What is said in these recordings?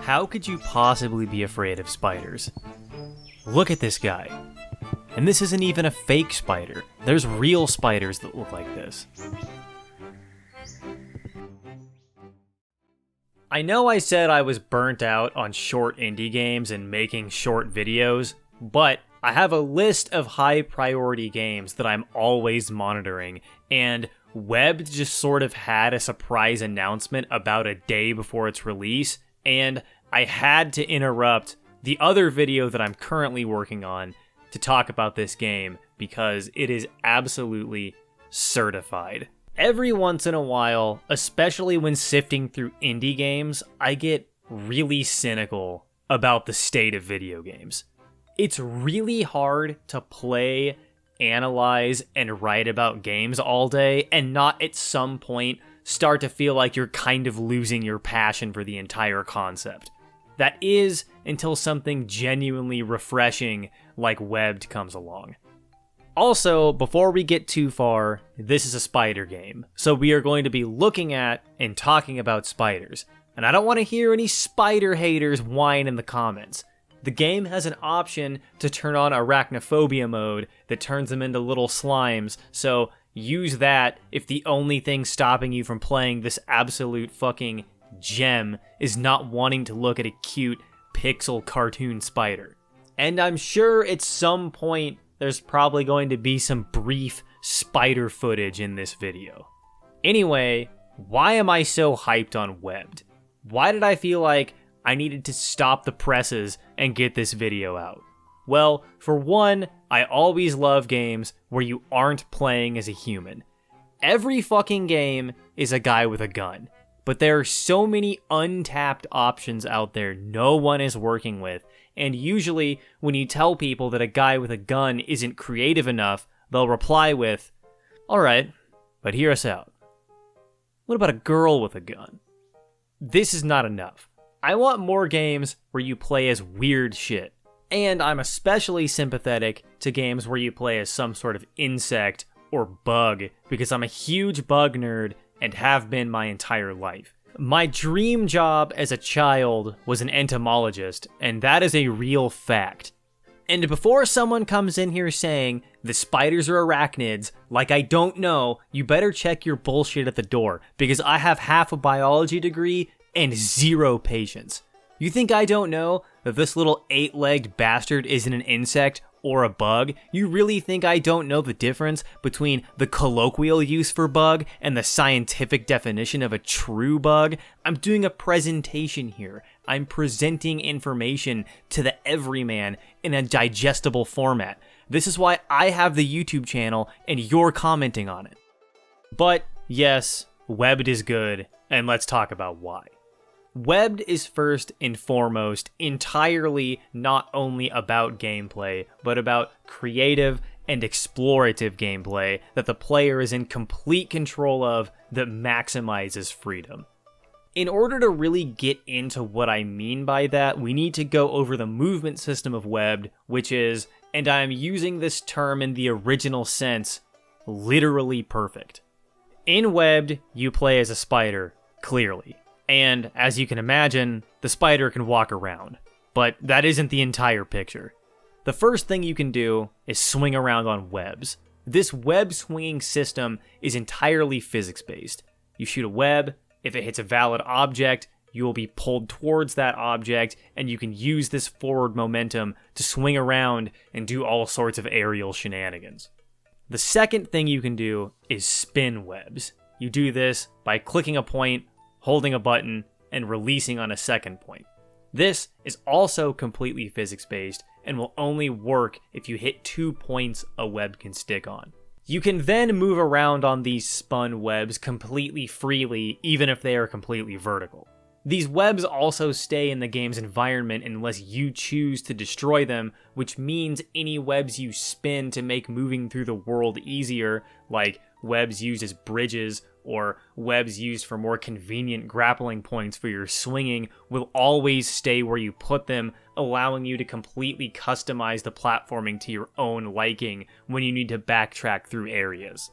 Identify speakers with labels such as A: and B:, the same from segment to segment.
A: How could you possibly be afraid of spiders? Look at this guy. And this isn't even a fake spider. There's real spiders that look like this. I know I said I was burnt out on short indie games and making short videos, but I have a list of high priority games that I'm always monitoring, and Webbed just sort of had a surprise announcement about a day before its release, and I had to interrupt the other video that I'm currently working on to talk about this game because it is absolutely certified. Every once in a while, especially when sifting through indie games, I get really cynical about the state of video games. It's really hard to play, analyze, and write about games all day and not at some point start to feel like you're kind of losing your passion for the entire concept. That is, until something genuinely refreshing like Webbed comes along. Also, before we get too far, this is a spider game, so we are going to be looking at and talking about spiders. And I don't want to hear any spider haters whine in the comments. The game has an option to turn on Arachnophobia mode that turns them into little slimes, so use that if the only thing stopping you from playing this absolute fucking gem is not wanting to look at a cute pixel cartoon spider. And I'm sure at some point there's probably going to be some brief spider footage in this video. Anyway, why am I so hyped on Webbed? Why did I feel like I needed to stop the presses and get this video out? Well, for one, I always love games where you aren't playing as a human. Every fucking game is a guy with a gun, but there are so many untapped options out there no one is working with, and usually when you tell people that a guy with a gun isn't creative enough, they'll reply with, "Alright, but hear us out. What about a girl with a gun?" This is not enough. I want more games where you play as weird shit. And I'm especially sympathetic to games where you play as some sort of insect or bug, because I'm a huge bug nerd and have been my entire life. My dream job as a child was an entomologist, and that is a real fact. And before someone comes in here saying the spiders are arachnids, like I don't know, you better check your bullshit at the door, because I have half a biology degree and zero patience. You think I don't know that this little 8-legged bastard isn't an insect or a bug? You really think I don't know the difference between the colloquial use for bug and the scientific definition of a true bug? I'm doing a presentation here. I'm presenting information to the everyman in a digestible format. This is why I have the YouTube channel and you're commenting on it. But yes, Webbed is good, and let's talk about why. Webbed is first and foremost entirely not only about gameplay, but about creative and explorative gameplay that the player is in complete control of that maximizes freedom. In order to really get into what I mean by that, we need to go over the movement system of Webbed, which is, and I'm using this term in the original sense, literally perfect. In Webbed, you play as a spider, clearly. And, as you can imagine, the spider can walk around. But that isn't the entire picture. The first thing you can do is swing around on webs. This web swinging system is entirely physics-based. You shoot a web, if it hits a valid object, you will be pulled towards that object, and you can use this forward momentum to swing around and do all sorts of aerial shenanigans. The second thing you can do is spin webs. You do this by clicking a point, holding a button, and releasing on a second point. This is also completely physics-based and will only work if you hit 2 points a web can stick on. You can then move around on these spun webs completely freely, even if they are completely vertical. These webs also stay in the game's environment unless you choose to destroy them, which means any webs you spin to make moving through the world easier, like webs used as bridges or webs used for more convenient grappling points for your swinging, will always stay where you put them, allowing you to completely customize the platforming to your own liking when you need to backtrack through areas.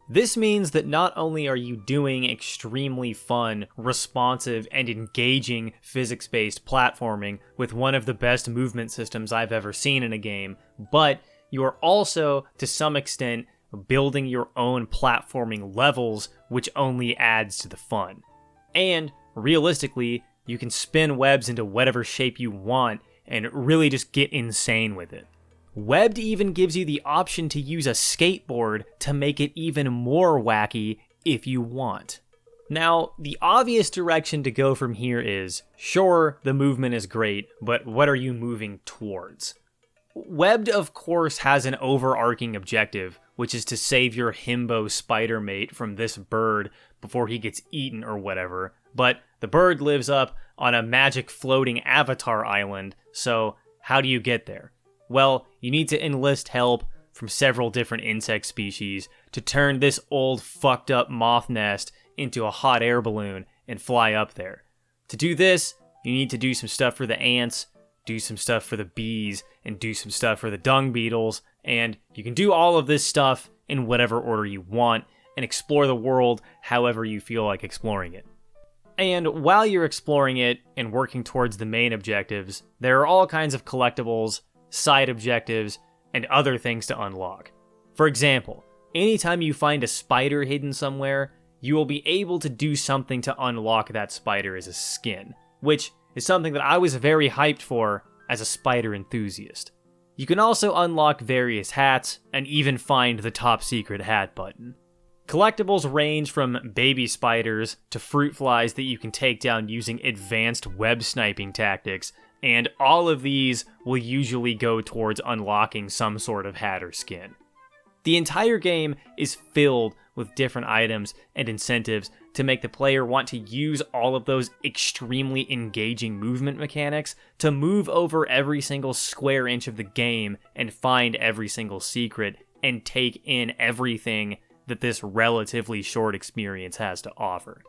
A: This means that not only are you doing extremely fun, responsive, and engaging physics-based platforming with one of the best movement systems I've ever seen in a game, but you are also, to some extent, building your own platforming levels, which only adds to the fun. And, realistically, you can spin webs into whatever shape you want and really just get insane with it. Webbed even gives you the option to use a skateboard to make it even more wacky if you want. Now, the obvious direction to go from here is, sure, the movement is great, but what are you moving towards? Webbed, of course, has an overarching objective, which is to save your himbo spider mate from this bird before he gets eaten or whatever, but the bird lives up on a magic floating avatar island, so how do you get there? Well, you need to enlist help from several different insect species to turn this old fucked up moth nest into a hot air balloon and fly up there. To do this, you need to do some stuff for the ants, do some stuff for the bees, and do some stuff for the dung beetles, and you can do all of this stuff in whatever order you want and explore the world however you feel like exploring it. And while you're exploring it and working towards the main objectives, there are all kinds of collectibles, side objectives, and other things to unlock. For example, anytime you find a spider hidden somewhere, you will be able to do something to unlock that spider as a skin, which is something that I was very hyped for as a spider enthusiast. You can also unlock various hats, and even find the top secret hat button. Collectibles range from baby spiders to fruit flies that you can take down using advanced web sniping tactics, and all of these will usually go towards unlocking some sort of hat or skin. The entire game is filled with different items and incentives to make the player want to use all of those extremely engaging movement mechanics to move over every single square inch of the game and find every single secret and take in everything that this relatively short experience has to offer.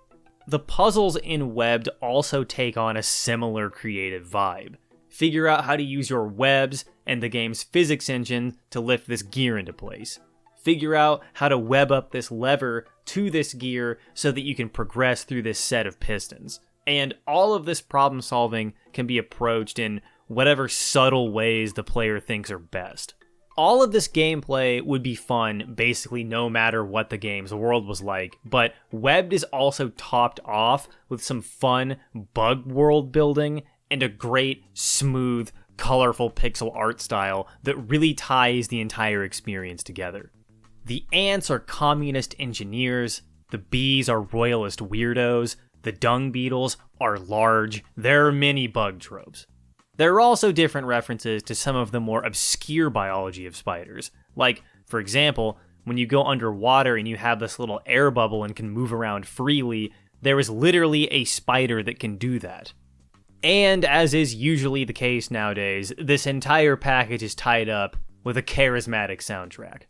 A: The puzzles in Webbed also take on a similar creative vibe. Figure out how to use your webs and the game's physics engine to lift this gear into place. Figure out how to web up this lever to this gear so that you can progress through this set of pistons. And all of this problem solving can be approached in whatever subtle ways the player thinks are best. All of this gameplay would be fun basically no matter what the game's world was like, but Webbed is also topped off with some fun bug world building and a great, smooth, colorful pixel art style that really ties the entire experience together. The ants are communist engineers, the bees are royalist weirdos, the dung beetles are large, there are many bug tropes. There are also different references to some of the more obscure biology of spiders. Like, for example, when you go underwater and you have this little air bubble and can move around freely, there is literally a spider that can do that. And as is usually the case nowadays, this entire package is tied up with a charismatic soundtrack.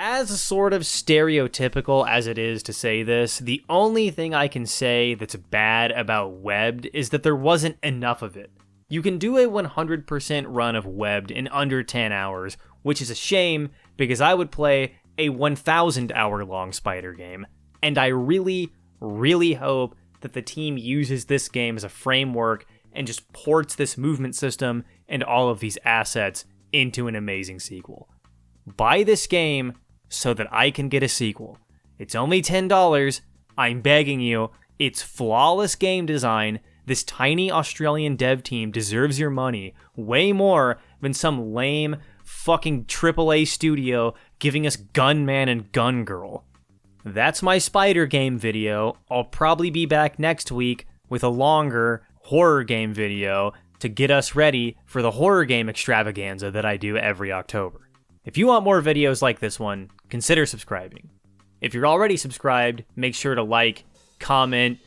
A: As sort of stereotypical as it is to say this, the only thing I can say that's bad about Webbed is that there wasn't enough of it. You can do a 100% run of Webbed in under 10 hours, which is a shame because I would play a 1,000 hour long spider game, and I really, really hope that the team uses this game as a framework and just ports this movement system and all of these assets into an amazing sequel. Buy this game so that I can get a sequel. It's only $10, I'm begging you, it's flawless game design, this tiny Australian dev team deserves your money way more than some lame fucking AAA studio giving us Gunman and Gun Girl. That's my spider game video. I'll probably be back next week with a longer horror game video to get us ready for the horror game extravaganza that I do every October. If you want more videos like this one, consider subscribing. If you're already subscribed, make sure to like, comment,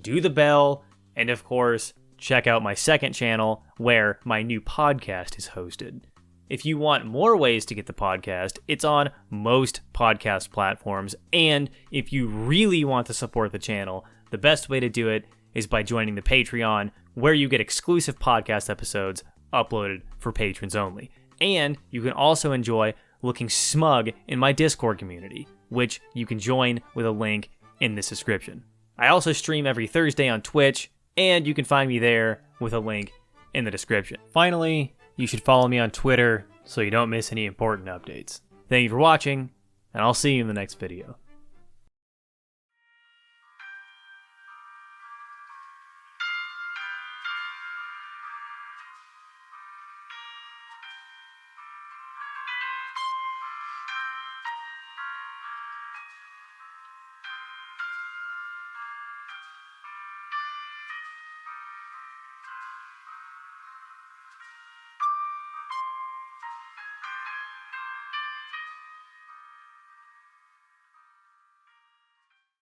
A: do the bell, And of course, check out my second channel where my new podcast is hosted. If you want more ways to get the podcast, it's on most podcast platforms. And if you really want to support the channel, the best way to do it is by joining the Patreon, where you get exclusive podcast episodes uploaded for patrons only. And you can also enjoy looking smug in my Discord community, which you can join with a link in this description. I also stream every Thursday on Twitch, and you can find me there with a link in the description. Finally, you should follow me on Twitter so you don't miss any important updates. Thank you for watching, and I'll see you in the next video.